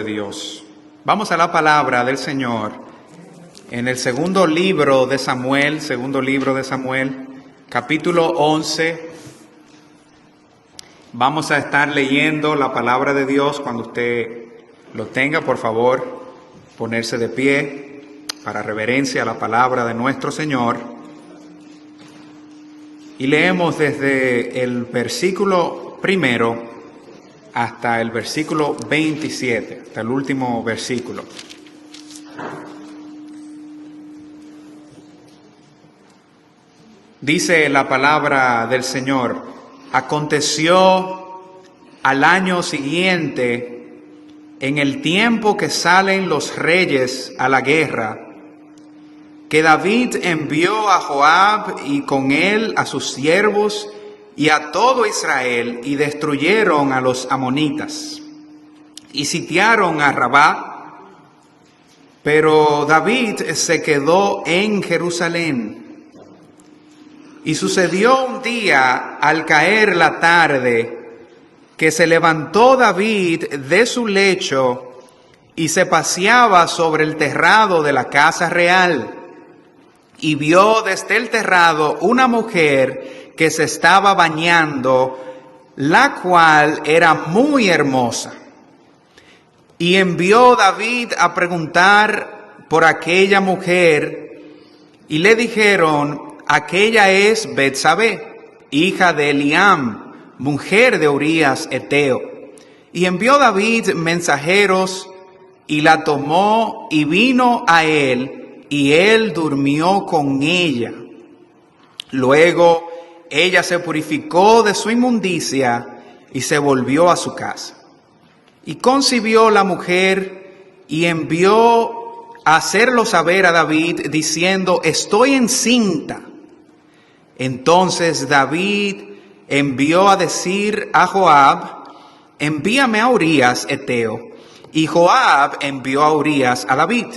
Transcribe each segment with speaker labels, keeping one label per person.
Speaker 1: de Dios. Vamos a la palabra del Señor en el segundo libro de Samuel, capítulo 11. Vamos a estar leyendo la palabra de Dios. Cuando usted lo tenga, por favor, ponerse de pie para reverencia a la palabra de nuestro Señor. Y leemos desde el versículo primero hasta el versículo 27, hasta el último versículo. Dice la palabra del Señor: aconteció al año siguiente, en el tiempo que salen los reyes a la guerra, que David envió a Joab y con él a sus siervos y a todo Israel, y destruyeron a los amonitas y sitiaron a Rabá. Pero David se quedó en Jerusalén. Y sucedió un día, al caer la tarde, que se levantó David de su lecho y se paseaba sobre el terrado de la casa real, y vio desde el terrado una mujer que se estaba bañando, la cual era muy hermosa. Y envió David a preguntar por aquella mujer, y le dijeron: aquella es Betsabé, hija de Eliam, mujer de Urías Eteo. Y envió David mensajeros, y la tomó y vino a él, y él durmió con ella. Luego ella se purificó de su inmundicia y se volvió a su casa. Y concibió la mujer y envió a hacerlo saber a David, diciendo: estoy encinta. Entonces David envió a decir a Joab: envíame a Urías Eteo. Y Joab envió a Urías a David.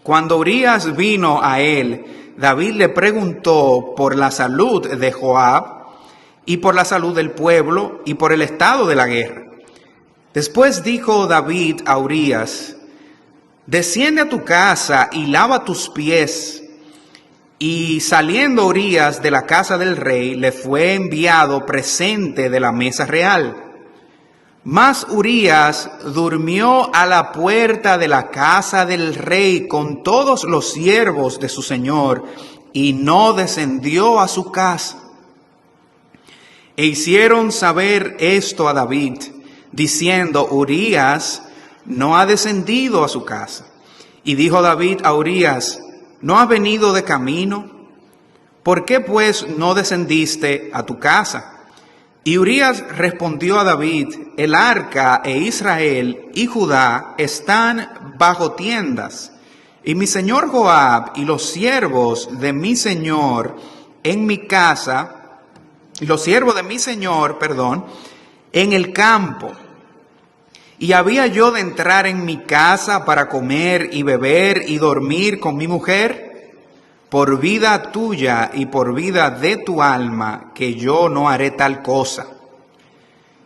Speaker 1: Cuando Urías vino a él, David le preguntó por la salud de Joab y por la salud del pueblo y por el estado de la guerra. Después dijo David a Urías: desciende a tu casa y lava tus pies. Y saliendo Urías de la casa del rey, le fue enviado presente de la mesa real. Mas Urías durmió a la puerta de la casa del rey con todos los siervos de su señor, y no descendió a su casa. E hicieron saber esto a David, diciendo: Urías no ha descendido a su casa. Y dijo David a Urías: ¿no ha venido de camino? ¿Por qué pues no descendiste a tu casa? Y Urías respondió a David: el arca e Israel y Judá están bajo tiendas, y mi señor Joab y los siervos de mi señor en mi casa, y los siervos de mi señor, en el campo. Y había yo de entrar en mi casa para comer y beber y dormir con mi mujer. Por vida tuya y por vida de tu alma, que yo no haré tal cosa.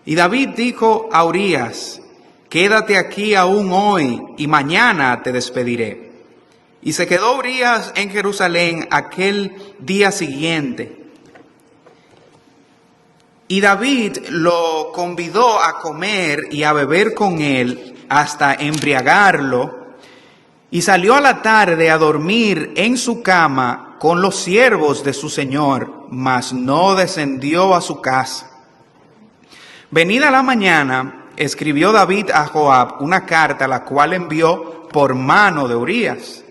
Speaker 1: Y David dijo a Urías: quédate aquí aún hoy, y mañana te despediré. Y se quedó Urías en Jerusalén aquel día siguiente. Y David lo convidó a comer y a beber con él hasta embriagarlo. Y salió a la tarde a dormir en su cama con los siervos de su señor, mas no descendió a su casa. Venida la mañana, escribió David a Joab una carta, la cual envió por mano de Urías.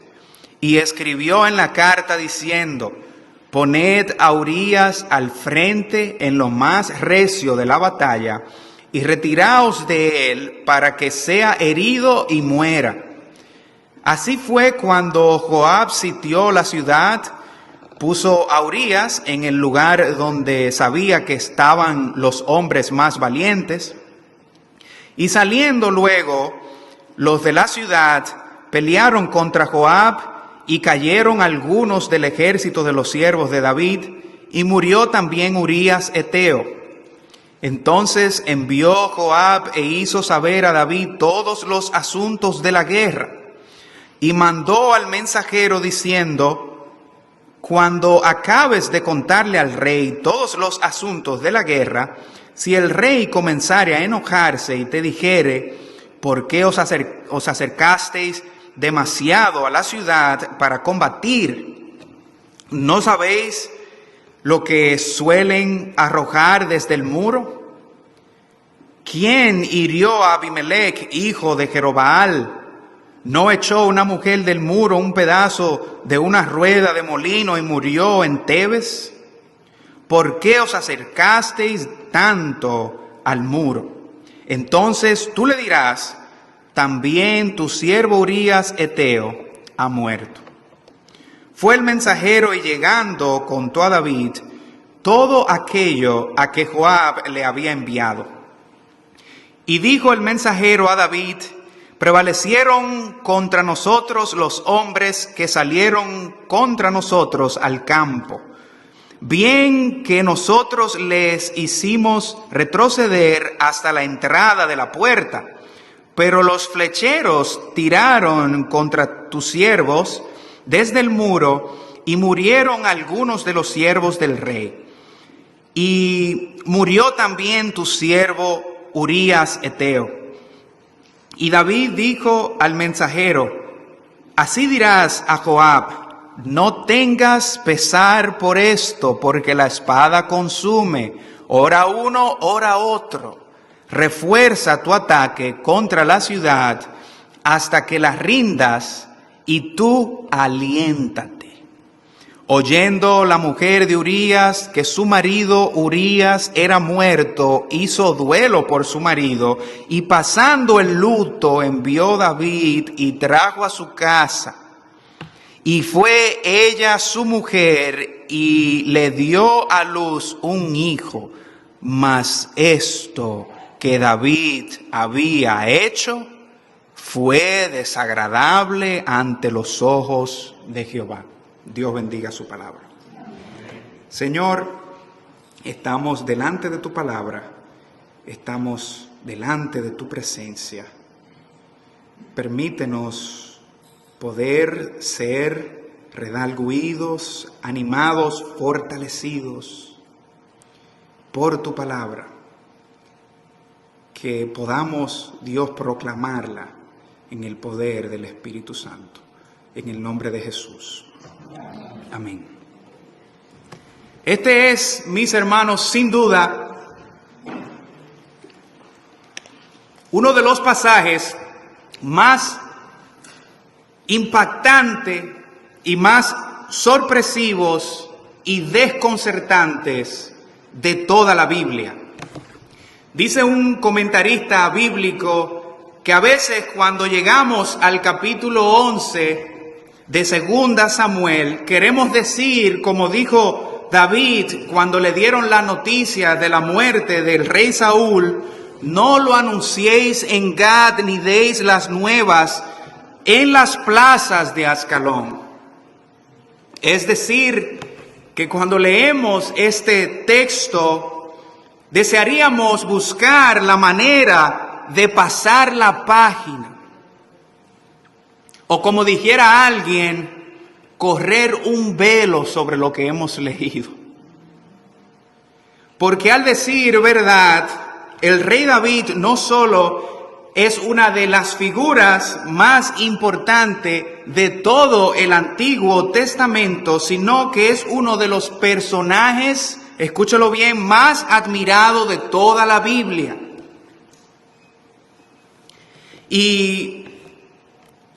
Speaker 1: Y escribió en la carta diciendo: poned a Urías al frente en lo más recio de la batalla, y retiraos de él para que sea herido y muera. Así fue cuando Joab sitió la ciudad, puso a Urías en el lugar donde sabía que estaban los hombres más valientes. Y saliendo luego, los de la ciudad pelearon contra Joab, y cayeron algunos del ejército de los siervos de David, y murió también Urías Eteo. Entonces envió Joab e hizo saber a David todos los asuntos de la guerra, y mandó al mensajero diciendo: cuando acabes de contarle al rey todos los asuntos de la guerra, si el rey comenzare a enojarse y te dijere: ¿por qué os acercasteis demasiado a la ciudad para combatir? ¿No sabéis lo que suelen arrojar desde el muro? ¿Quién hirió a Abimelech, hijo de Jerobaal? ¿No echó una mujer del muro un pedazo de una rueda de molino y murió en Tebes? ¿Por qué os acercasteis tanto al muro? Entonces tú le dirás: también tu siervo Urías Eteo ha muerto. Fue el mensajero y llegando contó a David todo aquello a que Joab le había enviado. Y dijo el mensajero a David: prevalecieron contra nosotros los hombres que salieron contra nosotros al campo. Bien que nosotros les hicimos retroceder hasta la entrada de la puerta, pero los flecheros tiraron contra tus siervos desde el muro y murieron algunos de los siervos del rey. Y murió también tu siervo Urías Eteo. Y David dijo al mensajero: así dirás a Joab: no tengas pesar por esto, porque la espada consume, ora uno, ora otro. Refuerza tu ataque contra la ciudad hasta que la rindas, y tú aliéntate. Oyendo la mujer de Urías que su marido Urías era muerto, hizo duelo por su marido, y pasando el luto envió David y trajo a su casa. Y fue ella su mujer y le dio a luz un hijo. Mas esto que David había hecho fue desagradable ante los ojos de Jehová. Dios bendiga su palabra. Señor, estamos delante de tu palabra, estamos delante de tu presencia. Permítenos poder ser redargüidos, animados, fortalecidos por tu palabra. Que podamos, Dios, proclamarla en el poder del Espíritu Santo. En el nombre de Jesús. Amén. Este es, mis hermanos, sin duda, uno de los pasajes más impactantes y más sorpresivos y desconcertantes de toda la Biblia. Dice un comentarista bíblico que a veces cuando llegamos al capítulo 11 de 2 Samuel, queremos decir, como dijo David cuando le dieron la noticia de la muerte del rey Saúl: no lo anunciéis en Gad, ni deis las nuevas en las plazas de Ascalón. Es decir, que cuando leemos este texto, desearíamos buscar la manera de pasar la página. O como dijera alguien, correr un velo sobre lo que hemos leído. Porque al decir verdad, el rey David no solo es una de las figuras más importantes de todo el Antiguo Testamento, sino que es uno de los personajes, escúchalo bien, más admirado de toda la Biblia. Y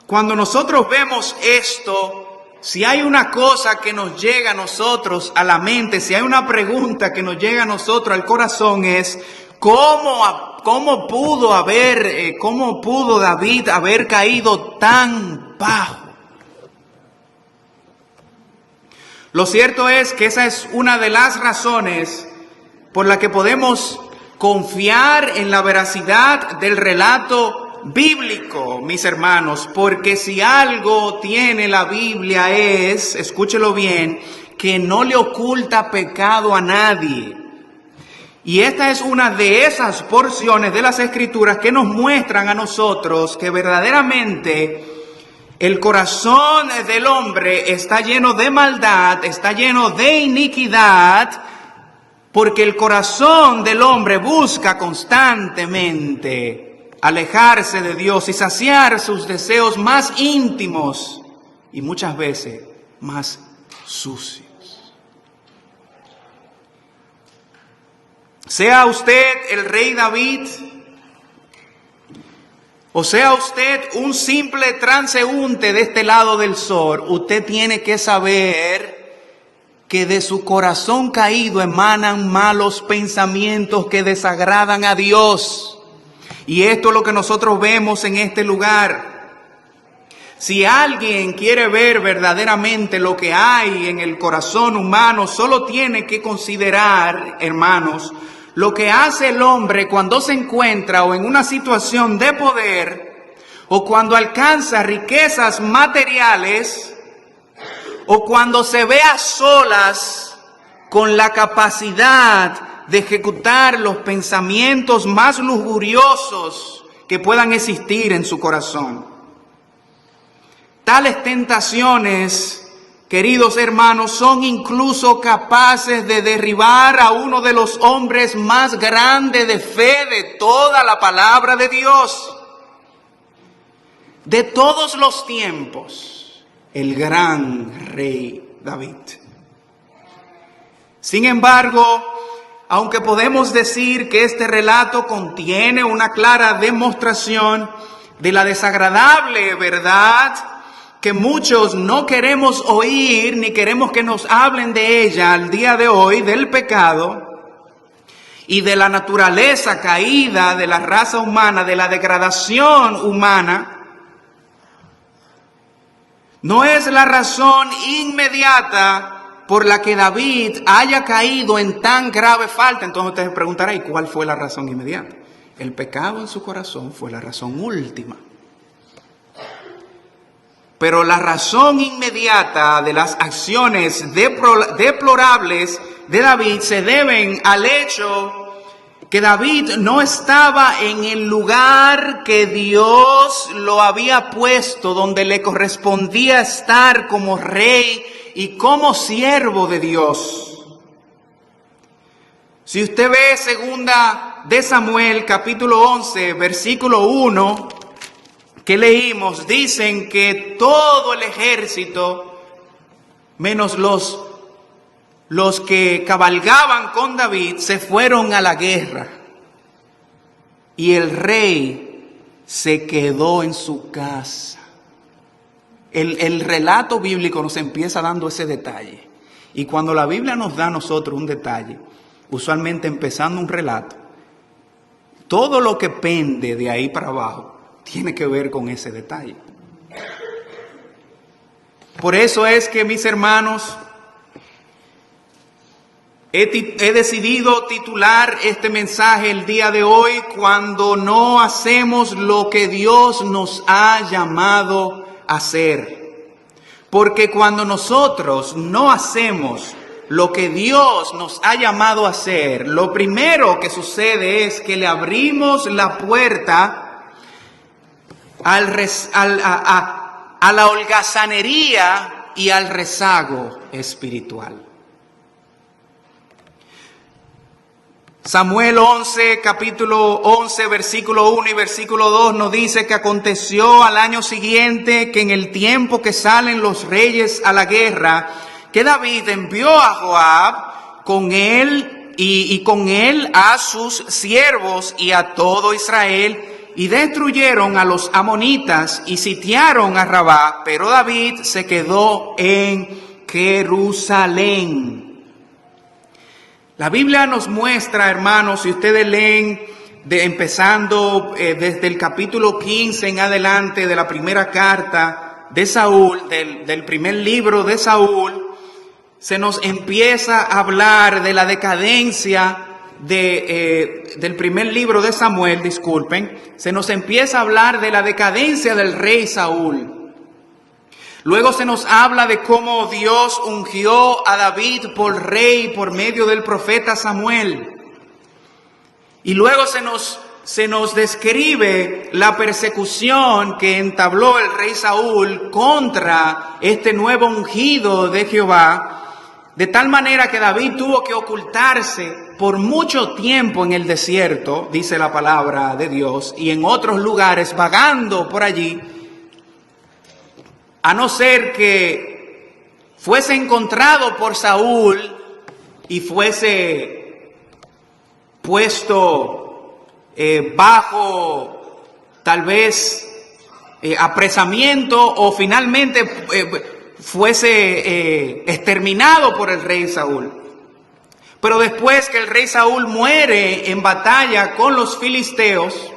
Speaker 1: cuando nosotros vemos esto, si hay una cosa que nos llega a nosotros a la mente, si hay una pregunta que nos llega a nosotros al corazón, es ¿cómo pudo David haber caído tan bajo? Lo cierto es que esa es una de las razones por la que podemos confiar en la veracidad del relato bíblico, mis hermanos, porque si algo tiene la Biblia es, escúchelo bien, que no le oculta pecado a nadie. Y esta es una de esas porciones de las Escrituras que nos muestran a nosotros que verdaderamente el corazón del hombre está lleno de maldad, está lleno de iniquidad, porque el corazón del hombre busca constantemente alejarse de Dios y saciar sus deseos más íntimos y muchas veces más sucios. Sea usted el rey David, o sea usted un simple transeúnte de este lado del sol, usted tiene que saber que de su corazón caído emanan malos pensamientos que desagradan a Dios. Y esto es lo que nosotros vemos en este lugar. Si alguien quiere ver verdaderamente lo que hay en el corazón humano, solo tiene que considerar, hermanos, lo que hace el hombre cuando se encuentra o en una situación de poder, o cuando alcanza riquezas materiales, o cuando se ve a solas con la capacidad de ejecutar los pensamientos más lujuriosos que puedan existir en su corazón. Tales tentaciones, queridos hermanos, son incluso capaces de derribar a uno de los hombres más grandes de fe de toda la palabra de Dios. De todos los tiempos, el gran rey David. Sin embargo, aunque podemos decir que este relato contiene una clara demostración de la desagradable verdad que muchos no queremos oír ni queremos que nos hablen de ella al día de hoy, del pecado y de la naturaleza caída de la raza humana, de la degradación humana, no es la razón inmediata por la que David haya caído en tan grave falta. Entonces ustedes preguntarán, ¿y cuál fue la razón inmediata? El pecado en su corazón fue la razón última. Pero la razón inmediata de las acciones deplorables de David se deben al hecho que David no estaba en el lugar que Dios lo había puesto, donde le correspondía estar como rey y como siervo de Dios. Si usted ve segunda de Samuel, capítulo 11, versículo 1, que leímos, dicen que todo el ejército, menos los que cabalgaban con David, se fueron a la guerra. Y el rey se quedó en su casa. El relato bíblico nos empieza dando ese detalle. Y cuando la Biblia nos da a nosotros un detalle, usualmente empezando un relato, todo lo que pende de ahí para abajo tiene que ver con ese detalle. Por eso es que, mis hermanos, he decidido titular este mensaje el día de hoy: cuando no hacemos lo que Dios nos ha llamado a hacer. Porque cuando nosotros no hacemos lo que Dios nos ha llamado a hacer, lo primero que sucede es que le abrimos la puerta a la holgazanería y al rezago espiritual. Samuel 11, capítulo 11, versículo 1 y versículo 2 nos dice que aconteció al año siguiente, que en el tiempo que salen los reyes a la guerra, que David envió a Joab con él y con él a sus siervos y a todo Israel, y destruyeron a los amonitas y sitiaron a Rabá, pero David se quedó en Jerusalén. La Biblia nos muestra, hermanos, si ustedes leen empezando desde el capítulo 15 en adelante de la primera carta de Saúl, del primer libro de Saúl, se nos empieza a hablar de la decadencia del primer libro de Samuel, se nos empieza a hablar de la decadencia del rey Saúl. Luego se nos habla de cómo Dios ungió a David por rey por medio del profeta Samuel. Y luego se nos describe la persecución que entabló el rey Saúl contra este nuevo ungido de Jehová, de tal manera que David tuvo que ocultarse por mucho tiempo en el desierto, dice la palabra de Dios, y en otros lugares vagando por allí, a no ser que fuese encontrado por Saúl y fuese puesto bajo tal vez apresamiento o finalmente fuese exterminado por el rey Saúl. Pero después que el rey Saúl muere en batalla con los filisteos,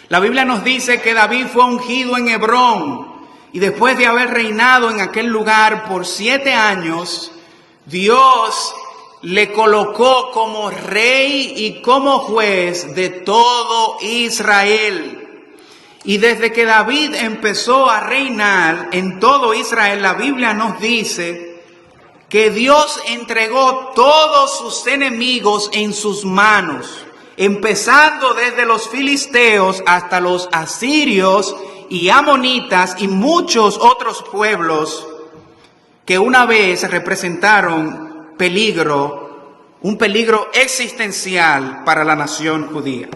Speaker 1: la Biblia nos dice que David fue ungido en Hebrón, y después de haber reinado en aquel lugar por 7 años, Dios le colocó como rey y como juez de todo Israel. Y desde que David empezó a reinar en todo Israel, la Biblia nos dice que Dios entregó todos sus enemigos en sus manos, empezando desde los filisteos hasta los asirios y amonitas y muchos otros pueblos que una vez representaron un peligro existencial para la nación judía.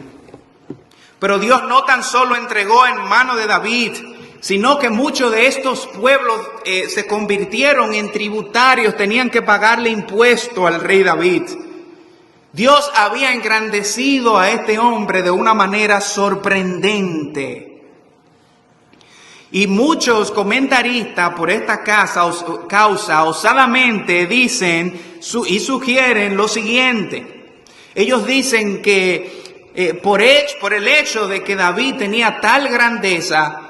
Speaker 1: Pero Dios no tan solo entregó en mano de David, sino que muchos de estos pueblos se convirtieron en tributarios, tenían que pagarle impuesto al rey David. Dios había engrandecido a este hombre de una manera sorprendente. Y muchos comentaristas por esta causa osadamente dicen y sugieren lo siguiente. Ellos dicen que por el hecho de que David tenía tal grandeza,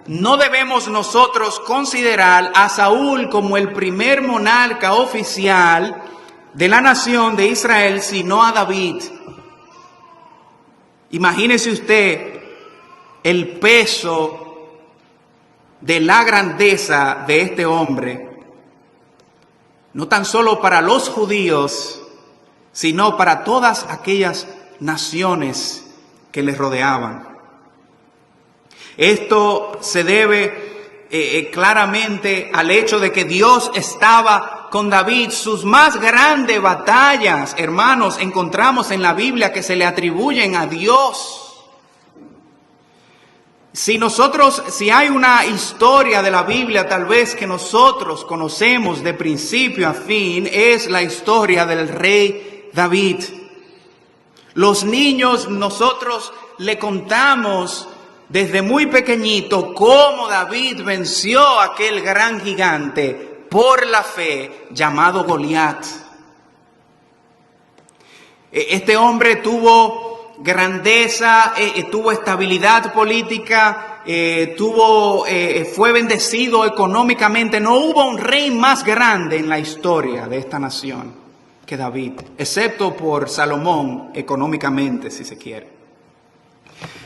Speaker 1: no debemos nosotros considerar a Saúl como el primer monarca oficial de la nación de Israel, sino a David. Imagínese usted el peso de la grandeza de este hombre, no tan solo para los judíos, sino para todas aquellas naciones que les rodeaban. Esto se debe claramente al hecho de que Dios estaba con David. Sus más grandes batallas, hermanos, encontramos en la Biblia que se le atribuyen a Dios. Si hay una historia de la Biblia tal vez que nosotros conocemos de principio a fin, es la historia del rey David. Los niños, nosotros le contamos desde muy pequeñito cómo David venció a aquel gran gigante por la fe llamado Goliat. Este hombre tuvo grandeza, tuvo estabilidad política, fue bendecido económicamente. No hubo un rey más grande en la historia de esta nación que David, excepto por Salomón económicamente, si se quiere.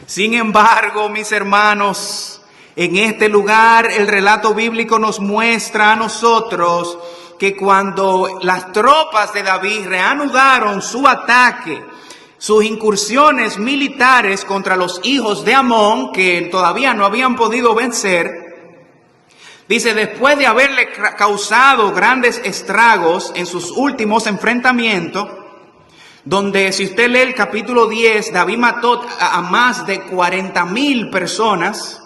Speaker 1: Sin embargo, mis hermanos, en este lugar el relato bíblico nos muestra a nosotros que cuando las tropas de David reanudaron su ataque, sus incursiones militares contra los hijos de Amón, que todavía no habían podido vencer, dice, después de haberle causado grandes estragos en sus últimos enfrentamientos, donde si usted lee el capítulo 10, David mató a más de 40,000 personas,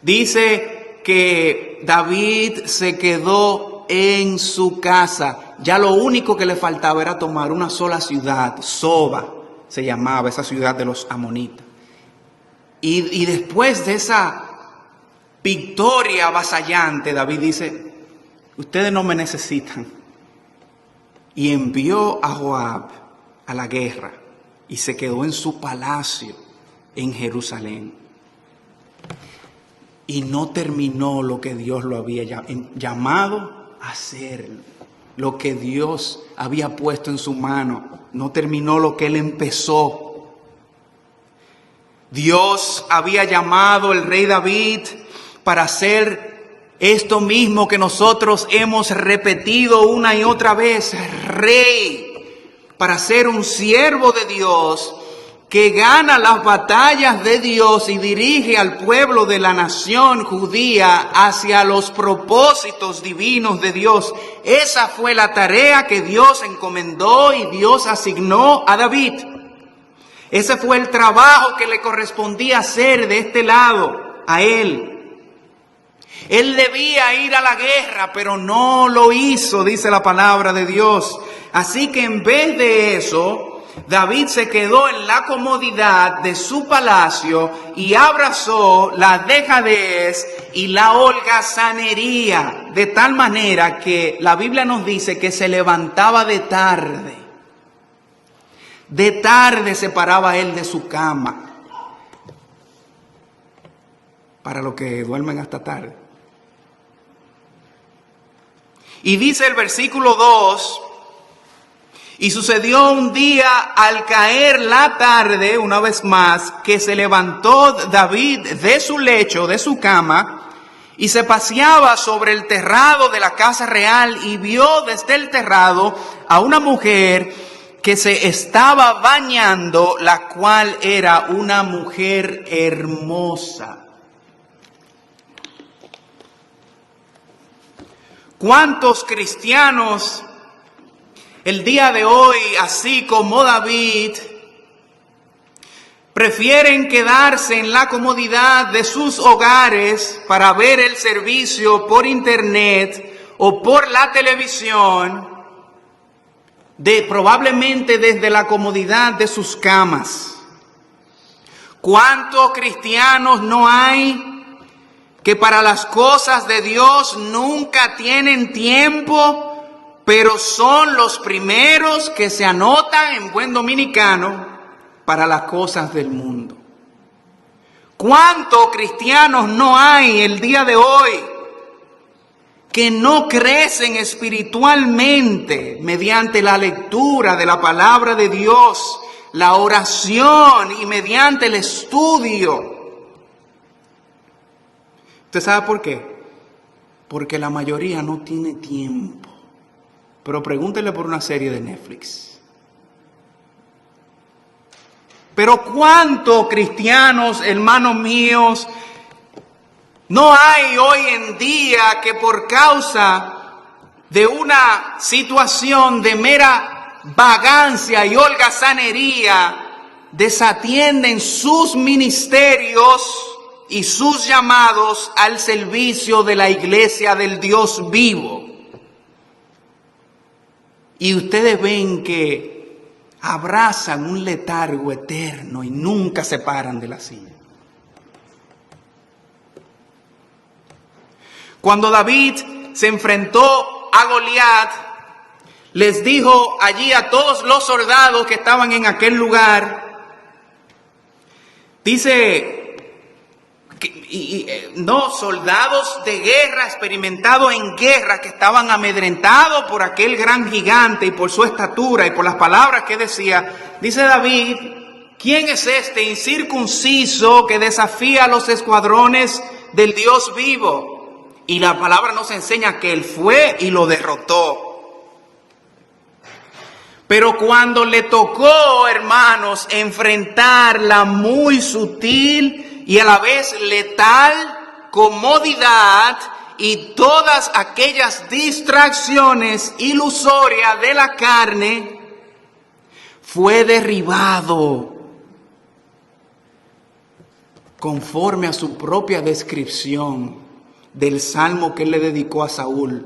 Speaker 1: dice que David se quedó en su casa. Ya lo único que le faltaba era tomar una sola ciudad, Soba se llamaba esa ciudad de los amonitas. Y después de esa victoria avasallante, David dice, ustedes no me necesitan. Y envió a Joab a la guerra y se quedó en su palacio en Jerusalén. Y no terminó lo que Dios lo había llamado a hacer, lo que Dios había puesto en su mano. No terminó lo que él empezó. Dios había llamado al rey David para hacer esto mismo que nosotros hemos repetido una y otra vez, rey, para ser un siervo de Dios que gana las batallas de Dios y dirige al pueblo de la nación judía hacia los propósitos divinos de Dios. Esa fue la tarea que Dios encomendó y Dios asignó a David. Ese fue el trabajo que le correspondía hacer de este lado a él. Él debía ir a la guerra, pero no lo hizo, dice la palabra de Dios. Así que en vez de eso, David se quedó en la comodidad de su palacio y abrazó la dejadez y la holgazanería, de tal manera que la Biblia nos dice que se levantaba de tarde. De tarde se paraba él de su cama. Para los que duermen hasta tarde. Y dice el versículo 2, y sucedió un día al caer la tarde, una vez más, que se levantó David de su lecho, de su cama, y se paseaba sobre el terrado de la casa real y vio desde el terrado a una mujer que se estaba bañando, la cual era una mujer hermosa. ¿Cuántos cristianos el día de hoy, así como David, prefieren quedarse en la comodidad de sus hogares para ver el servicio por internet o por la televisión, probablemente desde la comodidad de sus camas? ¿Cuántos cristianos no hay que para las cosas de Dios nunca tienen tiempo, pero son los primeros que se anotan en buen dominicano para las cosas del mundo? ¿Cuántos cristianos no hay el día de hoy que no crecen espiritualmente mediante la lectura de la palabra de Dios, la oración y mediante el estudio? ¿Usted sabe por qué? Porque la mayoría no tiene tiempo. Pero pregúntele por una serie de Netflix. Pero ¿cuántos cristianos, hermanos míos, no hay hoy en día que por causa de una situación de mera vagancia y holgazanería desatienden sus ministerios y sus llamados al servicio de la iglesia del Dios vivo? Y ustedes ven que abrazan un letargo eterno y nunca se paran de la silla. Cuando David se enfrentó a Goliat, les dijo allí a todos los soldados que estaban en aquel lugar, dice, no, soldados de guerra, experimentados en guerra, que estaban amedrentados por aquel gran gigante y por su estatura y por las palabras que decía. Dice David, ¿quién es este incircunciso que desafía a los escuadrones del Dios vivo? Y la palabra nos enseña que él fue y lo derrotó. Pero cuando le tocó, hermanos, enfrentar la muy sutil y a la vez letal comodidad y todas aquellas distracciones ilusorias de la carne, fue derribado conforme a su propia descripción del salmo que él le dedicó a Saúl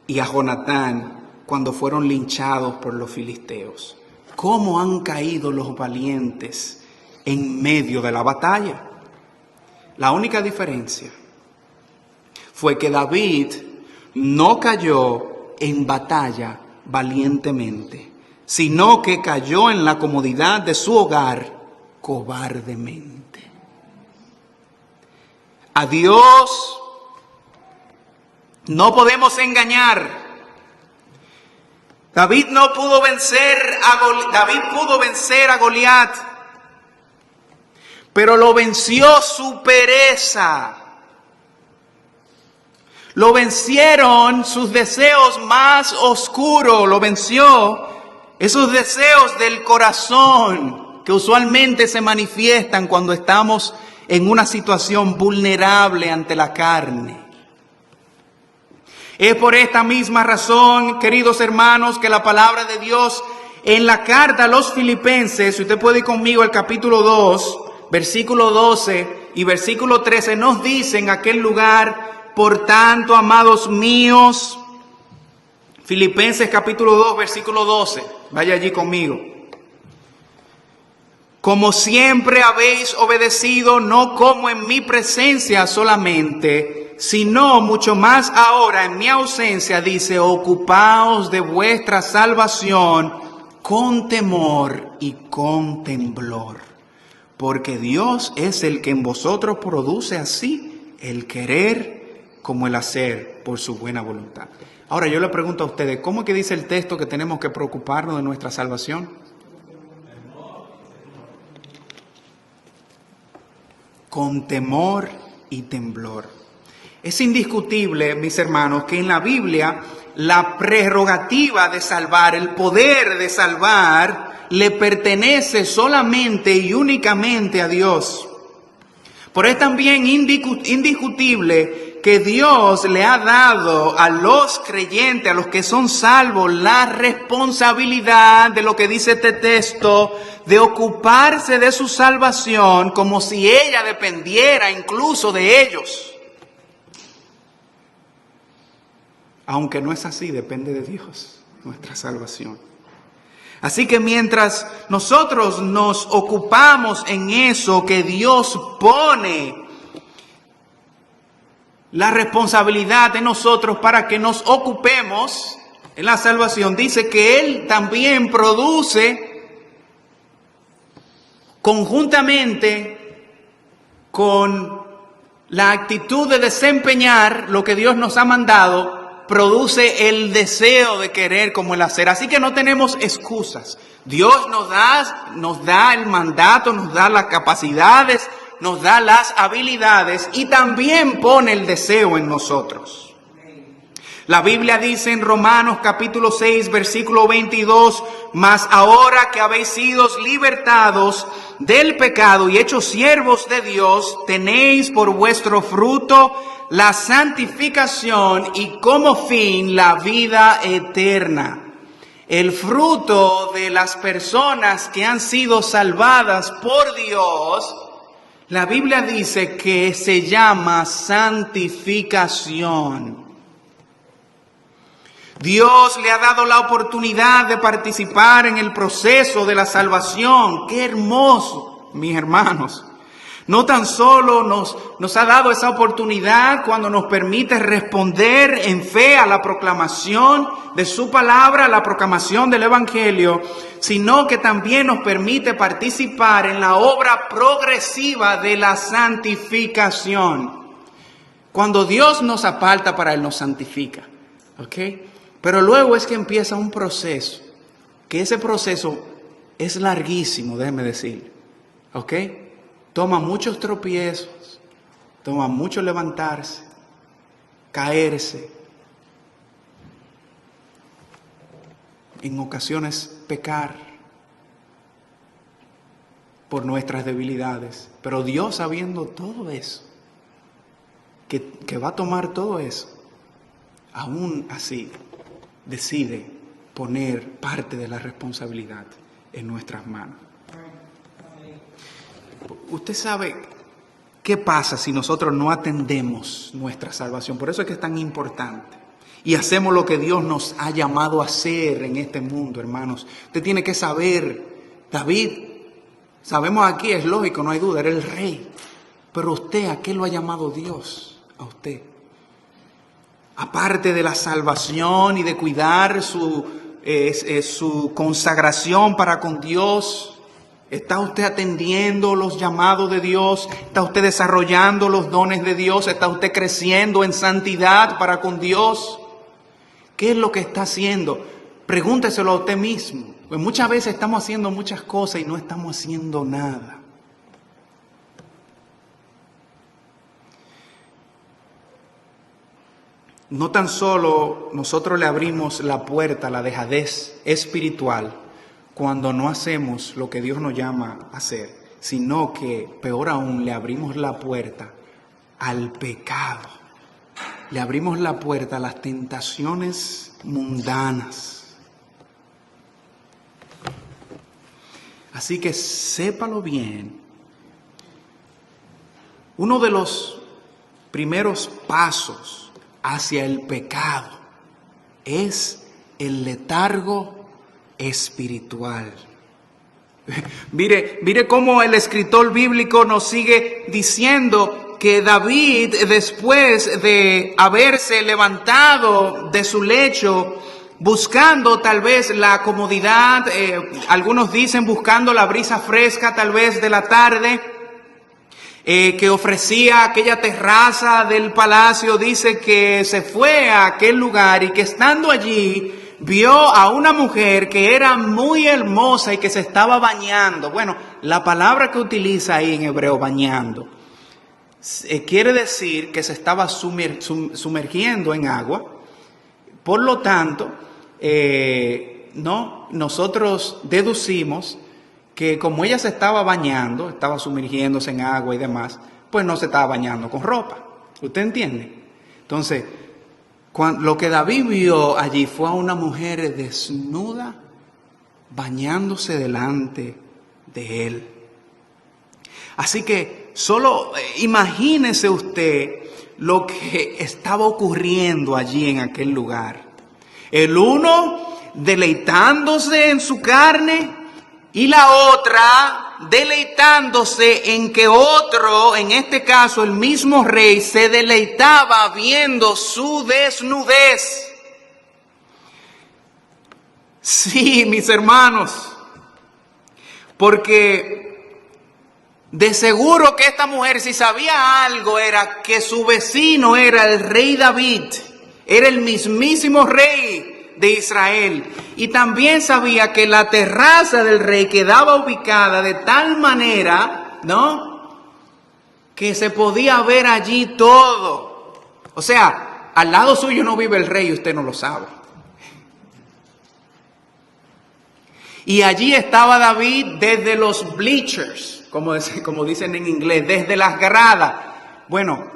Speaker 1: y a Jonatán cuando fueron linchados por los filisteos. ¿Cómo han caído los valientes en medio de la batalla? La única diferencia fue que David no cayó en batalla valientemente, sino que cayó en la comodidad de su hogar cobardemente. A Dios no podemos engañar. David pudo vencer a Goliat, pero lo venció su pereza. Lo vencieron sus deseos más oscuros, lo venció Esos deseos del corazón que usualmente se manifiestan cuando estamos en una situación vulnerable ante la carne. Es por esta misma razón, queridos hermanos, que la palabra de Dios en la carta a los Filipenses, si usted puede ir conmigo al capítulo 2, versículo 12 y versículo 13, nos dice en aquel lugar: por tanto, amados míos, Filipenses capítulo 2, versículo 12, vaya allí conmigo. Como siempre habéis obedecido, no como en mi presencia solamente, sino mucho más ahora en mi ausencia, dice: ocupaos de vuestra salvación con temor y con temblor, porque Dios es el que en vosotros produce así el querer como el hacer por su buena voluntad. Ahora yo le pregunto a ustedes, ¿cómo es que dice el texto que tenemos que preocuparnos de nuestra salvación? Con temor y temblor. Es indiscutible, mis hermanos, que en la Biblia la prerrogativa de salvar, el poder de salvar, le pertenece solamente y únicamente a Dios. Pero es también indiscutible que Dios le ha dado a los creyentes, a los que son salvos, la responsabilidad de lo que dice este texto, de ocuparse de su salvación como si ella dependiera incluso de ellos. Aunque no es así, depende de Dios, nuestra salvación. Así que mientras nosotros nos ocupamos en eso que Dios pone la responsabilidad de nosotros para que nos ocupemos en la salvación, dice que Él también produce conjuntamente con la actitud de desempeñar lo que Dios nos ha mandado, produce el deseo de querer como el hacer. Así que no tenemos excusas. Dios nos da el mandato, nos da las capacidades, nos da las habilidades y también pone el deseo en nosotros. La Biblia dice en Romanos capítulo 6, versículo 22, mas ahora que habéis sido libertados del pecado y hechos siervos de Dios, tenéis por vuestro fruto la santificación y como fin la vida eterna. El fruto de las personas que han sido salvadas por Dios, la Biblia dice que se llama santificación. Dios le ha dado la oportunidad de participar en el proceso de la salvación. ¡Qué hermoso, mis hermanos! No tan solo nos ha dado esa oportunidad cuando nos permite responder en fe a la proclamación de su palabra, a la proclamación del Evangelio, sino que también nos permite participar en la obra progresiva de la santificación. Cuando Dios nos aparta para Él, nos santifica. ¿Ok? Pero luego es que empieza un proceso, que ese proceso es larguísimo, déjeme decir. ¿Ok? Toma muchos tropiezos, toma mucho levantarse, caerse, en ocasiones pecar por nuestras debilidades. Pero Dios, sabiendo todo eso, que va a tomar todo eso, aún así decide poner parte de la responsabilidad en nuestras manos. Usted sabe qué pasa si nosotros no atendemos nuestra salvación. Por eso es que es tan importante. Y hacemos lo que Dios nos ha llamado a hacer en este mundo, hermanos. Usted tiene que saber, David, sabemos aquí, es lógico, no hay duda, era el rey. Pero usted, ¿a qué lo ha llamado Dios? A usted. Aparte de la salvación y de cuidar su consagración para con Dios, ¿está usted atendiendo los llamados de Dios? ¿Está usted desarrollando los dones de Dios? ¿Está usted creciendo en santidad para con Dios? ¿Qué es lo que está haciendo? Pregúnteselo a usted mismo. Pues muchas veces estamos haciendo muchas cosas y no estamos haciendo nada. No tan solo nosotros le abrimos la puerta a la dejadez espiritual, cuando no hacemos lo que Dios nos llama a hacer, sino que, peor aún, le abrimos la puerta al pecado. Le abrimos la puerta a las tentaciones mundanas. Así que sépalo bien. Uno de los primeros pasos hacia el pecado es el letargo espiritual. Mire cómo el escritor bíblico nos sigue diciendo que David, después de haberse levantado de su lecho, buscando tal vez la comodidad, algunos dicen buscando la brisa fresca tal vez de la tarde, que ofrecía aquella terraza del palacio, dice que se fue a aquel lugar y que estando allí vio a una mujer que era muy hermosa y que se estaba bañando. Bueno, la palabra que utiliza ahí en hebreo, bañando, quiere decir que se estaba sumergiendo en agua. Por lo tanto, nosotros deducimos que como ella se estaba bañando, estaba sumergiéndose en agua y demás, pues no se estaba bañando con ropa. ¿Usted entiende? Entonces, lo que David vio allí fue a una mujer desnuda bañándose delante de él. Así que solo imagínese usted lo que estaba ocurriendo allí en aquel lugar. El uno deleitándose en su carne y la otra deleitándose en que otro, en este caso el mismo rey, se deleitaba viendo su desnudez. Sí, mis hermanos, porque de seguro que esta mujer, si sabía algo, era que su vecino era el rey David, era el mismísimo rey de Israel, y también sabía que la terraza del rey quedaba ubicada de tal manera, que se podía ver allí todo. O sea, al lado suyo no vive el rey y usted no lo sabe. Y allí estaba David desde los bleachers, como dicen en inglés, desde las gradas. Bueno,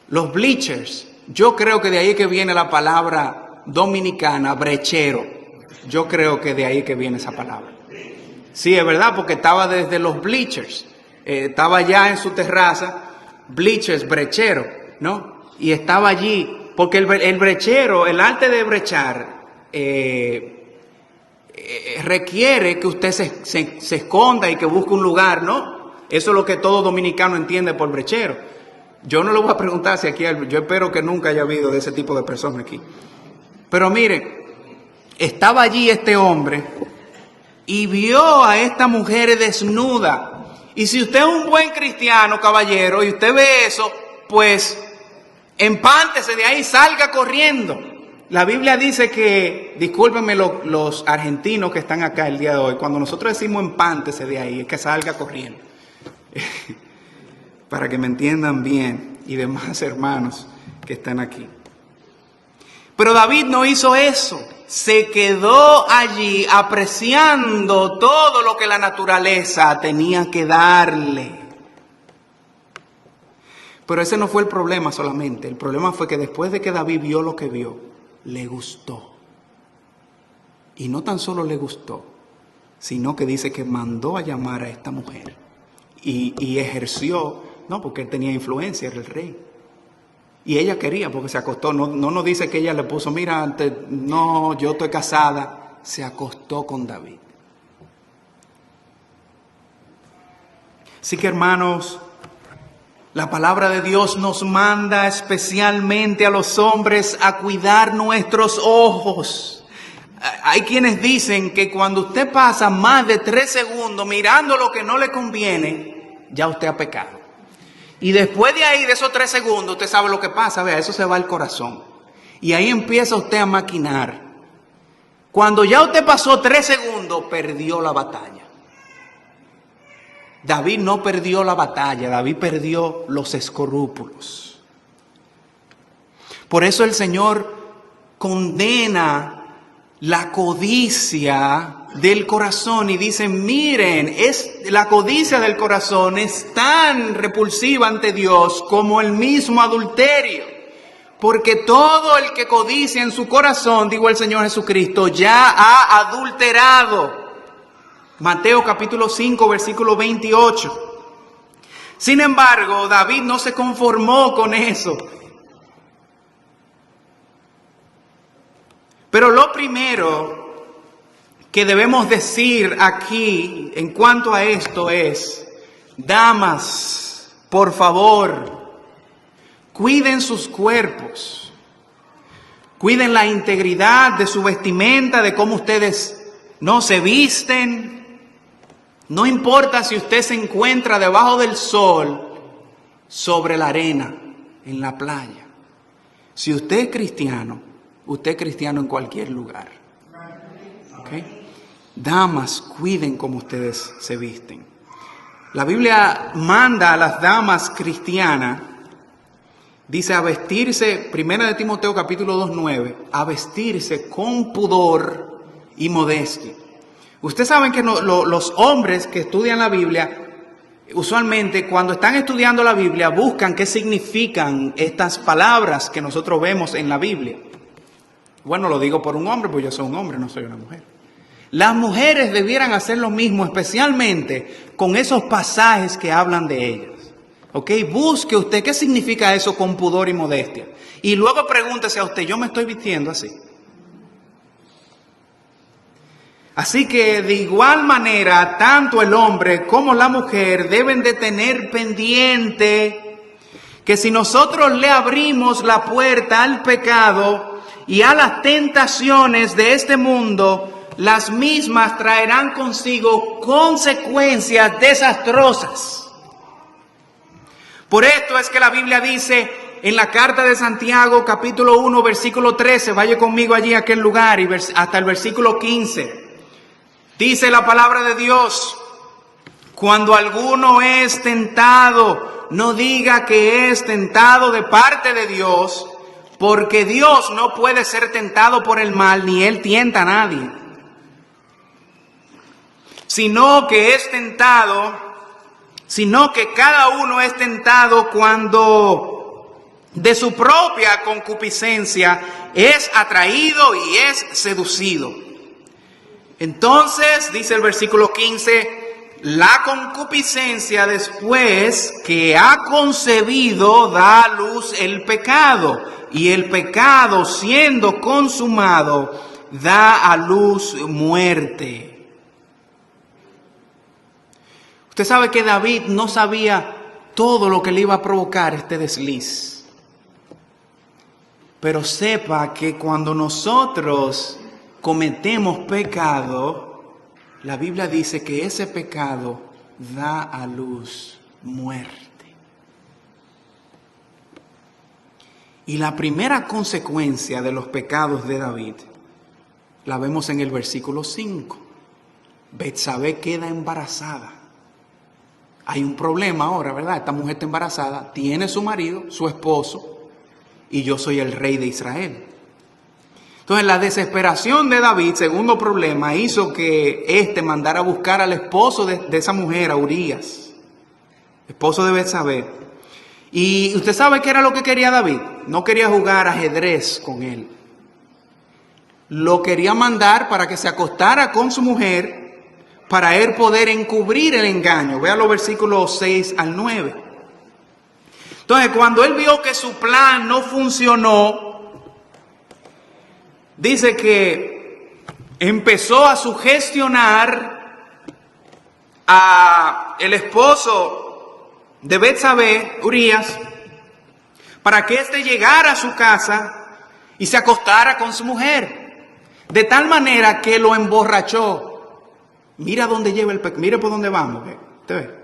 Speaker 1: los bleachers, yo creo que de ahí que viene la palabra dominicana, brechero. Yo creo que de ahí que viene esa palabra. Sí, es verdad, porque estaba desde los bleachers. Estaba ya en su terraza, bleachers, brechero, ¿no? Y estaba allí, porque el brechero, el arte de brechar, requiere que usted se esconda y que busque un lugar, ¿no? Eso es lo que todo dominicano entiende por brechero. Yo no le voy a preguntar si aquí yo espero que nunca haya habido de ese tipo de personas aquí. Pero mire, estaba allí este hombre y vio a esta mujer desnuda. Y si usted es un buen cristiano, caballero, y usted ve eso, pues empántese de ahí, salga corriendo. La Biblia dice que, discúlpenme los argentinos que están acá el día de hoy, cuando nosotros decimos empántese de ahí, es que salga corriendo. Para que me entiendan bien y demás hermanos que están aquí. Pero David no hizo eso, se quedó allí apreciando todo lo que la naturaleza tenía que darle. Pero ese no fue el problema solamente, el problema fue que después de que David vio lo que vio, le gustó. Y no tan solo le gustó, sino que dice que mandó a llamar a esta mujer y ejerció, porque él tenía influencia, era el rey. Y ella quería porque se acostó, no nos dice que ella le puso, mira, yo estoy casada, se acostó con David. Así que hermanos, la palabra de Dios nos manda especialmente a los hombres a cuidar nuestros ojos. Hay quienes dicen que cuando usted pasa más de 3 segundos mirando lo que no le conviene, ya usted ha pecado. Y después de ahí, de esos 3 segundos, usted sabe lo que pasa, vea, eso se va al corazón. Y ahí empieza usted a maquinar. Cuando ya usted pasó 3 segundos, perdió la batalla. David no perdió la batalla, David perdió los escrúpulos. Por eso el Señor condena la codicia del corazón, y dicen, miren, la codicia del corazón es tan repulsiva ante Dios como el mismo adulterio, porque todo el que codicia en su corazón, digo el Señor Jesucristo, ya ha adulterado. Mateo capítulo 5, versículo 28. Sin embargo, David no se conformó con eso. Pero lo primero que debemos decir aquí en cuanto a esto es, damas, por favor, cuiden sus cuerpos, cuiden la integridad de su vestimenta, de cómo ustedes no se visten. No importa si usted se encuentra debajo del sol, sobre la arena, en la playa. Si usted es cristiano en cualquier lugar. ¿Okay? Damas, cuiden cómo ustedes se visten. La Biblia manda a las damas cristianas, dice a vestirse, 1 de Timoteo capítulo 2:9, a vestirse con pudor y modestia. Ustedes saben que los hombres que estudian la Biblia, usualmente cuando están estudiando la Biblia, buscan qué significan estas palabras que nosotros vemos en la Biblia. Bueno, lo digo por un hombre, pues yo soy un hombre, no soy una mujer. Las mujeres debieran hacer lo mismo, especialmente con esos pasajes que hablan de ellas. ¿Ok? Busque usted qué significa eso con pudor y modestia. Y luego pregúntese a usted, ¿yo me estoy vistiendo así? Así que de igual manera, tanto el hombre como la mujer deben de tener pendiente que si nosotros le abrimos la puerta al pecado y a las tentaciones de este mundo, las mismas traerán consigo consecuencias desastrosas. Por esto es que la Biblia dice en la carta de Santiago, capítulo 1, versículo 13, vaya conmigo allí a aquel lugar, y hasta el versículo 15. Dice la palabra de Dios, cuando alguno es tentado, no diga que es tentado de parte de Dios, porque Dios no puede ser tentado por el mal, ni Él tienta a nadie. Sino que cada uno es tentado cuando de su propia concupiscencia es atraído y es seducido. Entonces, dice el versículo 15, la concupiscencia después que ha concebido da a luz el pecado, y el pecado siendo consumado da a luz muerte. Usted sabe que David no sabía todo lo que le iba a provocar este desliz. Pero sepa que cuando nosotros cometemos pecado, la Biblia dice que ese pecado da a luz muerte. Y la primera consecuencia de los pecados de David la vemos en el versículo 5. Betsabé queda embarazada. Hay un problema ahora, ¿verdad? Esta mujer está embarazada, tiene su marido, su esposo, y yo soy el rey de Israel. Entonces la desesperación de David, segundo problema, hizo que éste mandara a buscar al esposo de esa mujer, a Urías, esposo de Betsabé. Y usted sabe qué era lo que quería David. No quería jugar ajedrez con él. Lo quería mandar para que se acostara con su mujer, para él poder encubrir el engaño. Vea los versículos 6 al 9. Entonces, cuando él vio que su plan no funcionó, dice que empezó a sugestionar a el esposo de Betsabé, Urías, para que éste llegara a su casa y se acostara con su mujer, de tal manera que lo emborrachó. Mira dónde lleva el pecado, mire por dónde vamos, ¿usted ve?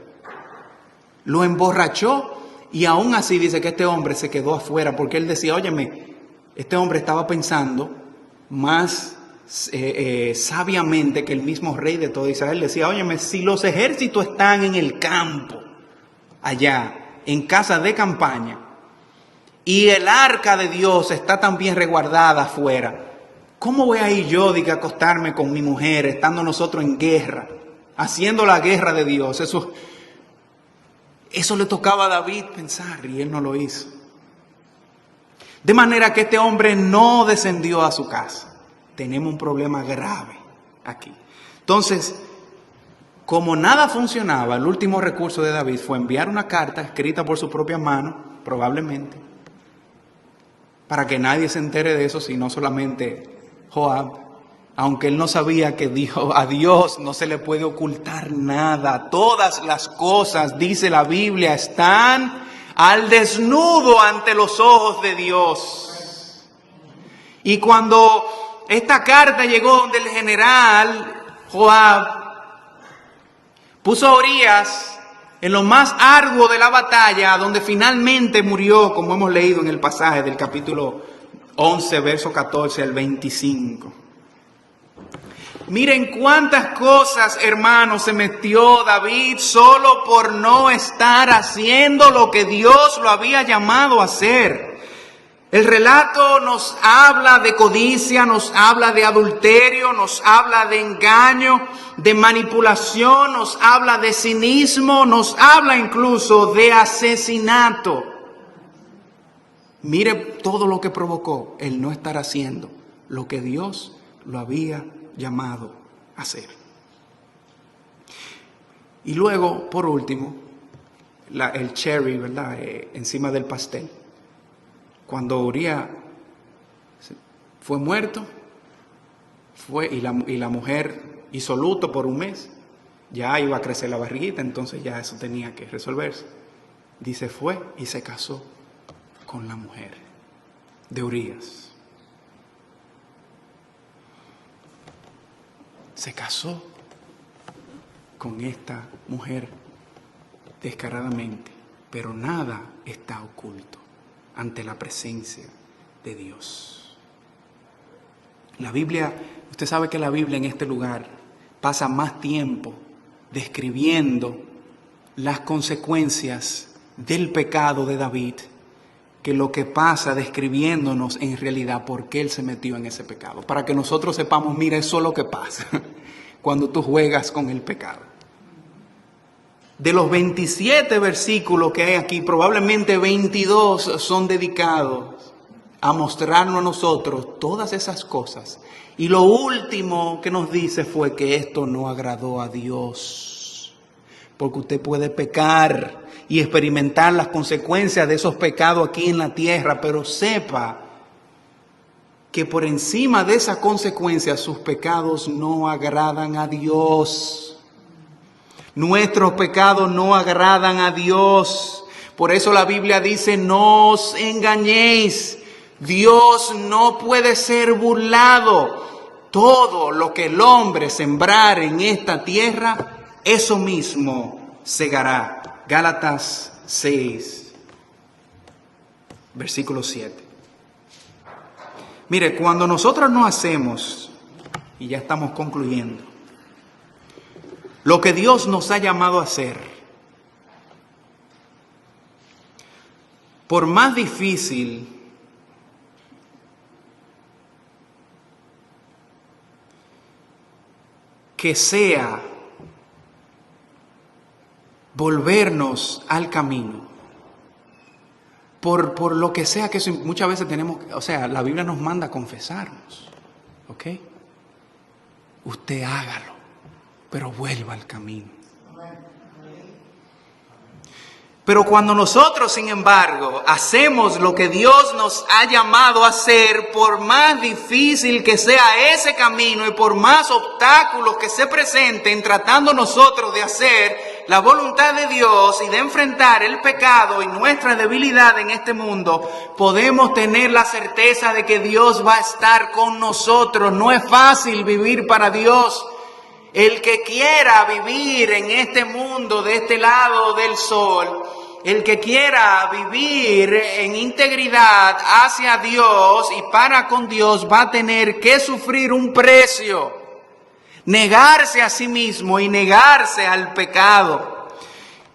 Speaker 1: Lo emborrachó y aún así dice que este hombre se quedó afuera, porque él decía, óyeme, este hombre estaba pensando más sabiamente que el mismo rey de todo Israel. Decía, óyeme, si los ejércitos están en el campo, allá, en casa de campaña, y el arca de Dios está también resguardada afuera, ¿Cómo voy a ir yo a acostarme con mi mujer estando nosotros en guerra, haciendo la guerra de Dios? Eso le tocaba a David pensar y él no lo hizo. De manera que este hombre no descendió a su casa. Tenemos un problema grave aquí. Entonces, como nada funcionaba, el último recurso de David fue enviar una carta escrita por su propia mano, probablemente, para que nadie se entere de eso, sino solamente Joab, aunque él no sabía que a Dios no se le puede ocultar nada. Todas las cosas, dice la Biblia, están al desnudo ante los ojos de Dios. Y cuando esta carta llegó donde el general Joab, puso a Urías en lo más arduo de la batalla, donde finalmente murió, como hemos leído en el pasaje del capítulo 11, verso 14 al 25. Miren cuántas cosas, hermanos, se metió David solo por no estar haciendo lo que Dios lo había llamado a hacer. El relato nos habla de codicia, nos habla de adulterio, nos habla de engaño, de manipulación, nos habla de cinismo, nos habla incluso de asesinato. Mire todo lo que provocó el no estar haciendo lo que Dios lo había llamado a hacer. Y luego, por último, el cherry, ¿verdad? Encima del pastel. Cuando Urías fue muerto, y la mujer hizo luto por un mes, ya iba a crecer la barriguita, entonces ya eso tenía que resolverse. Dice, fue y se casó con la mujer de Urías. Se casó con esta mujer descaradamente, pero nada está oculto ante la presencia de Dios. La Biblia, usted sabe que la Biblia en este lugar pasa más tiempo describiendo las consecuencias del pecado de David que lo que pasa describiéndonos en realidad por qué él se metió en ese pecado. Para que nosotros sepamos, mira, eso es lo que pasa cuando tú juegas con el pecado. De los 27 versículos que hay aquí, probablemente 22 son dedicados a mostrarnos a nosotros todas esas cosas. Y lo último que nos dice fue que esto no agradó a Dios. Porque usted puede pecar y experimentar las consecuencias de esos pecados aquí en la tierra, pero sepa que por encima de esas consecuencias sus pecados no agradan a Dios. Nuestros pecados no agradan a Dios. Por eso la Biblia dice, no os engañéis. Dios no puede ser burlado. Todo lo que el hombre sembrar en esta tierra, eso mismo segará. Gálatas 6, versículo 7. Mire, cuando nosotros no hacemos, y ya estamos concluyendo, lo que Dios nos ha llamado a hacer, por más difícil que sea volvernos al camino, por lo que sea que eso, muchas veces tenemos, la Biblia nos manda a confesarnos, ¿ok? Usted hágalo, pero vuelva al camino. Pero cuando nosotros, sin embargo, hacemos lo que Dios nos ha llamado a hacer, por más difícil que sea ese camino y por más obstáculos que se presenten tratando nosotros de hacer la voluntad de Dios y de enfrentar el pecado y nuestra debilidad en este mundo, podemos tener la certeza de que Dios va a estar con nosotros. No es fácil vivir para Dios. El que quiera vivir en este mundo de este lado del sol, el que quiera vivir en integridad hacia Dios y para con Dios, va a tener que sufrir un precio. Negarse a sí mismo y negarse al pecado.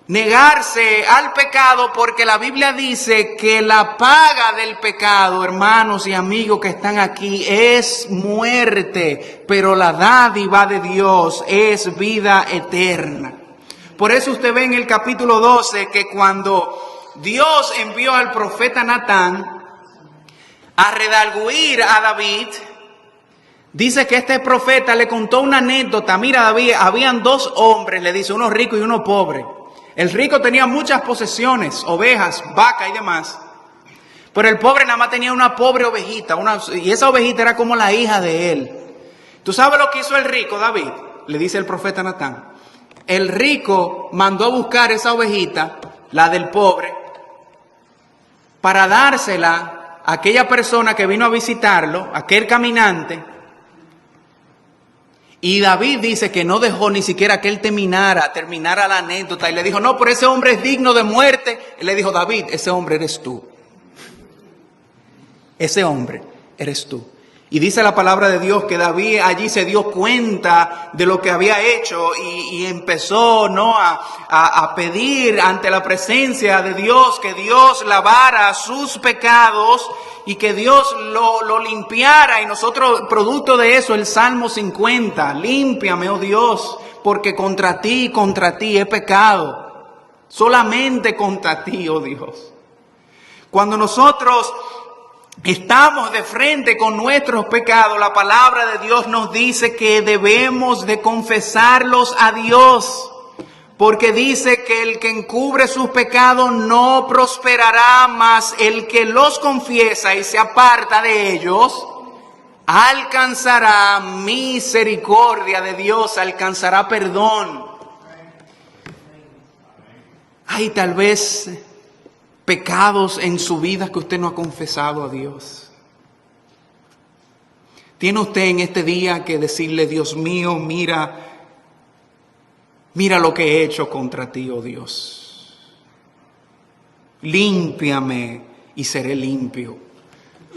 Speaker 1: negarse al pecado, porque la Biblia dice que la paga del pecado, hermanos y amigos que están aquí, es muerte, pero la dádiva de Dios es vida eterna. Por eso usted ve en el capítulo 12 que cuando Dios envió al profeta Natán a redarguir a David, dice que este profeta le contó una anécdota. Mira, David, habían dos hombres, le dice, uno rico y uno pobre. El rico tenía muchas posesiones, ovejas, vacas y demás. Pero el pobre nada más tenía una pobre ovejita, y esa ovejita era como la hija de él. ¿Tú sabes lo que hizo el rico, David? Le dice el profeta Natán. El rico mandó a buscar esa ovejita, la del pobre, para dársela a aquella persona que vino a visitarlo, aquel caminante. Y David dice que no dejó ni siquiera que él terminara la anécdota. Y le dijo, no, pero ese hombre es digno de muerte. Él le dijo, David, ese hombre eres tú. Ese hombre eres tú. Y dice la palabra de Dios que David allí se dio cuenta de lo que había hecho y empezó, ¿no?, a pedir ante la presencia de Dios que Dios lavara sus pecados y que Dios lo limpiara. Y nosotros, producto de eso, el Salmo 50, límpiame, oh Dios, porque contra ti he pecado. Solamente contra ti, oh Dios. Cuando nosotros estamos de frente con nuestros pecados, la palabra de Dios nos dice que debemos de confesarlos a Dios, porque dice que el que encubre sus pecados no prosperará, mas el que los confiesa y se aparta de ellos alcanzará misericordia de Dios, alcanzará perdón. Hay tal vez pecados en su vida que usted no ha confesado a Dios. Tiene usted en este día que decirle, Dios mío, mira lo que he hecho contra ti, oh Dios. Límpiame y seré limpio.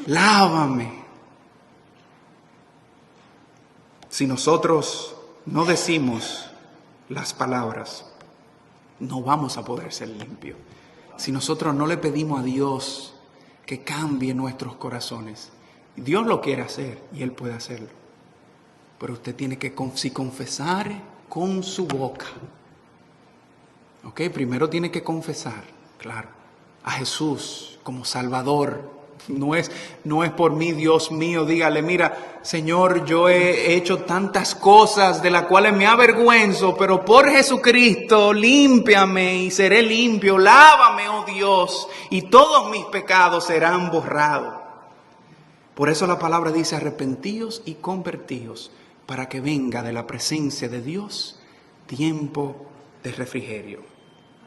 Speaker 1: Lávame. Si nosotros no decimos las palabras, no vamos a poder ser limpios. Si nosotros no le pedimos a Dios que cambie nuestros corazones, Dios lo quiere hacer y Él puede hacerlo. Pero usted tiene que, si confesar con su boca, primero tiene que confesar, claro, a Jesús como Salvador. No es por mí, Dios mío, dígale, mira, Señor, yo he hecho tantas cosas de las cuales me avergüenzo, pero por Jesucristo, límpiame y seré limpio, lávame, oh Dios, y todos mis pecados serán borrados. Por eso la palabra dice, arrepentíos y convertíos, para que venga de la presencia de Dios tiempo de refrigerio.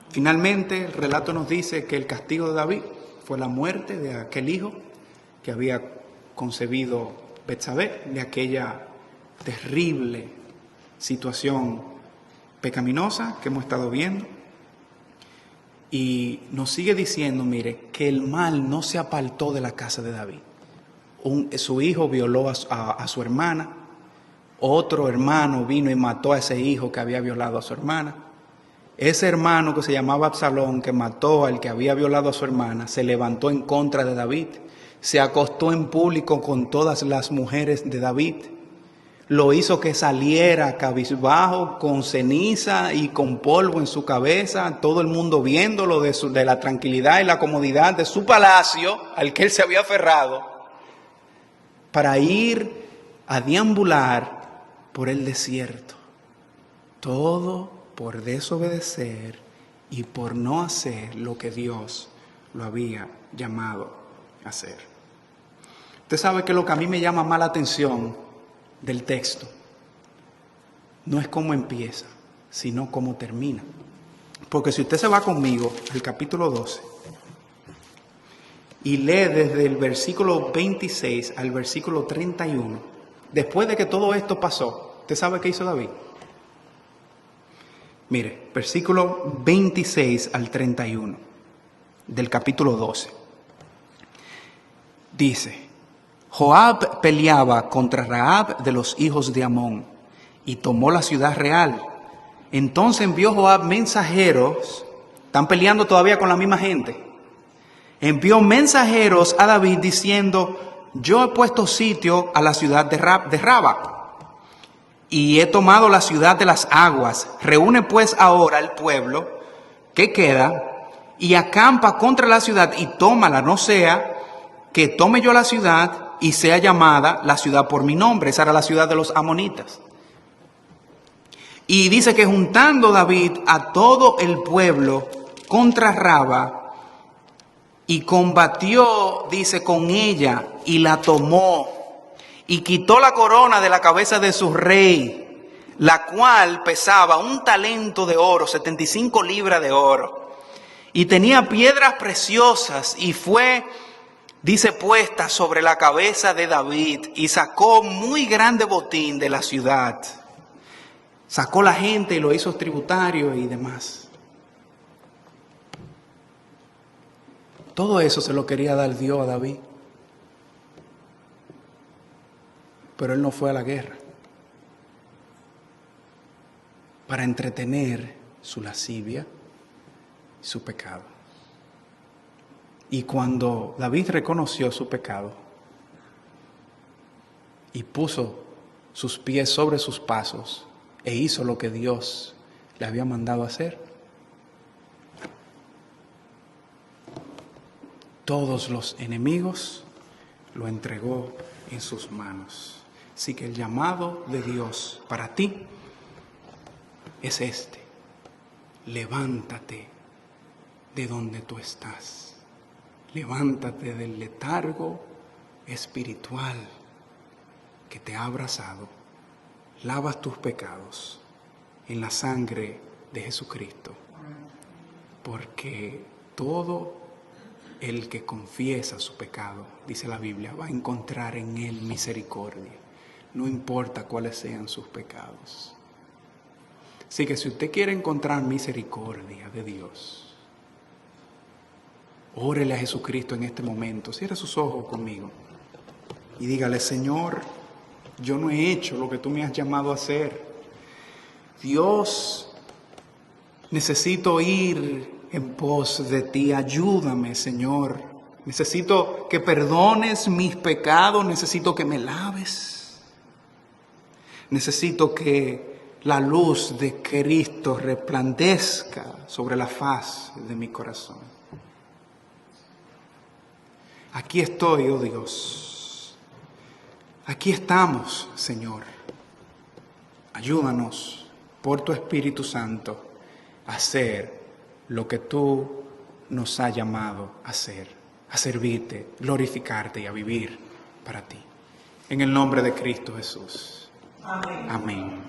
Speaker 1: Finalmente, el relato nos dice que el castigo de David fue la muerte de aquel hijo que había concebido Betsabé, de aquella terrible situación pecaminosa que hemos estado viendo. Y nos sigue diciendo, mire, que el mal no se apartó de la casa de David. Su hijo violó a su hermana, otro hermano vino y mató a ese hijo que había violado a su hermana. Ese hermano que se llamaba Absalón, que mató al que había violado a su hermana, se levantó en contra de David, se acostó en público con todas las mujeres de David, lo hizo que saliera cabizbajo, con ceniza y con polvo en su cabeza, todo el mundo viéndolo de la tranquilidad y la comodidad de su palacio al que él se había aferrado, para ir a deambular por el desierto. Todo por desobedecer y por no hacer lo que Dios lo había llamado a hacer. Usted sabe que lo que a mí me llama más la atención del texto no es cómo empieza, sino cómo termina. Porque si usted se va conmigo al capítulo 12 y lee desde el versículo 26 al versículo 31, después de que todo esto pasó, ¿usted sabe qué hizo David? Mire, versículo 26 al 31 del capítulo 12. Dice, Joab peleaba contra Raab de los hijos de Amón y tomó la ciudad real. Entonces envió Joab mensajeros Están peleando todavía con la misma gente. Envió mensajeros a David diciendo: yo he puesto sitio a la ciudad de Raba y he tomado la ciudad de las aguas. Reúne pues ahora el pueblo que queda y acampa contra la ciudad y tómala, no sea que tome yo la ciudad y sea llamada la ciudad por mi nombre. Esa era la ciudad de los amonitas. Y dice que juntando David a todo el pueblo contra Raba, y combatió, dice, con ella, y la tomó, y quitó la corona de la cabeza de su rey, la cual pesaba 1 talento de oro, 75 libras de oro, y tenía piedras preciosas, y fue, dice, puesta sobre la cabeza de David, y sacó muy grande botín de la ciudad. Sacó la gente y lo hizo tributario y demás. Todo eso se lo quería dar Dios a David. Pero él no fue a la guerra para entretener su lascivia y su pecado. Y cuando David reconoció su pecado y puso sus pies sobre sus pasos e hizo lo que Dios le había mandado hacer, todos los enemigos lo entregó en sus manos. Así que el llamado de Dios para ti es este: levántate de donde tú estás. Levántate del letargo espiritual que te ha abrazado. Lava tus pecados en la sangre de Jesucristo. Porque todo el que confiesa su pecado, dice la Biblia, va a encontrar en él misericordia. No importa cuáles sean sus pecados. Así que si usted quiere encontrar misericordia de Dios, órele a Jesucristo en este momento. Cierre sus ojos conmigo y dígale: Señor, yo no he hecho lo que tú me has llamado a hacer. Dios, necesito ir en pos de ti. Ayúdame, Señor. Necesito que perdones mis pecados. Necesito que me laves. Necesito que la luz de Cristo resplandezca sobre la faz de mi corazón. Aquí estoy, oh Dios. Aquí estamos, Señor. Ayúdanos por tu Espíritu Santo a hacer lo que tú nos has llamado a hacer, a servirte, glorificarte y a vivir para ti. En el nombre de Cristo Jesús. Amén. Amén.